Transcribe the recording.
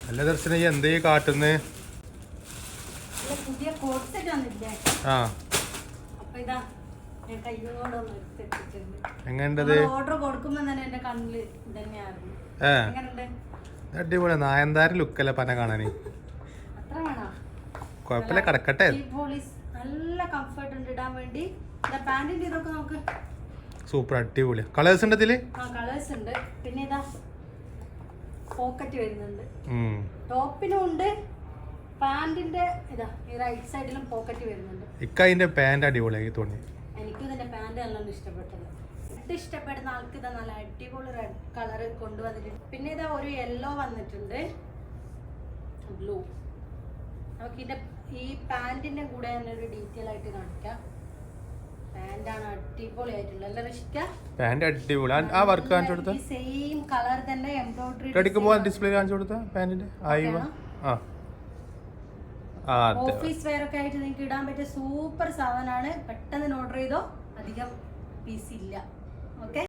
അല്ല ദർശന എന്തേ കാട്ടുന്നേ? പുതിയ കോട്ട് സെറ്റ് വന്നില്ലേ? ആ അപ്പൊ ഇതാ ഞാൻ കയ്യോടൊന്ന് എടുത്തിട്ടുണ്ട്. എങ്ങനെയുണ്ടത്? ഓർഡർ കൊടുക്കുമ്പോ തന്നെ എന്റെ കണ്ണില് ഇതന്നെയായിരുന്നു. എങ്ങനെയുണ്ട്? അടിപൊളി നായന്താര ലുക്കല്ല പന കാണാന്. അത്ര വേണോ? കൊഴപ്പില്ല, കിടക്കട്ടെ. നല്ല കംഫർട്ട് ഉണ്ട് ഇടാൻ വേണ്ടി. പാന്റിന്റെ ഇതൊക്കെ നമുക്ക് സൂപ്പർ അടിപൊളി. കളേഴ്സ് ഉണ്ട് ഇതില്? ആ കളേഴ്സ് ഉണ്ട്. പിന്നെ ഇതാ പോക്കറ്റ് വരുന്നുണ്ട്. ടോപ്പിനും ഉണ്ട്, പാന്റിന്റെ ഇതാ ഈ റൈറ്റ് സൈഡിലും പോക്കറ്റ് വരുന്നുണ്ട്. ഇക്കതിന്റെ പാന്റ് അടിപൊളിയായി തോന്നി. എനിക്കും ഇതിന്റെ പാന്റ് നല്ലോണം ഇഷ്ടപ്പെട്ടത്. റെഡ് ഇഷ്ടപ്പെടുന്ന ആൾക്ക് ഇതാ നല്ല അടിപൊളി റെഡ് കളർ കൊണ്ടുവന്നിട്ടുണ്ട്. പിന്നെ ഇതാ ഒരു യെല്ലോ വന്നിട്ടുണ്ട്, ബ്ലൂ. നമുക്ക് ഇതിന്റെ ഈ പാന്റിന്റെ കൂടെ തന്നെ ഒരു ഡീറ്റെയിൽ ആയിട്ട് കാണിക്കാം. പാന്റാണ് അടിപൊളിയായിട്ടുള്ളത്. എല്ലാം ഇഷ്ടം. പാന്റ് അടിപൊളി. ആ വർക്ക് കാണിച്ചു കൊടുത്ത സെയിം കളർ തന്നെ എംബ്രോയിഡറി എടുക്കുമ്പോൾ ഡിസ്പ്ലേ കാണിച്ചു കൊടുത്ത പാന്റിന്റെ ഓഫീസ് വെയർ ഒക്കെ ആയിട്ട് നിങ്ങൾക്ക് ഇടാൻ പറ്റിയ സൂപ്പർ സാധനമാണ്. പെട്ടെന്ന് ഓർഡർ ചെയ്തോ, അധികം പീസ് ഇല്ല. ഓക്കെ.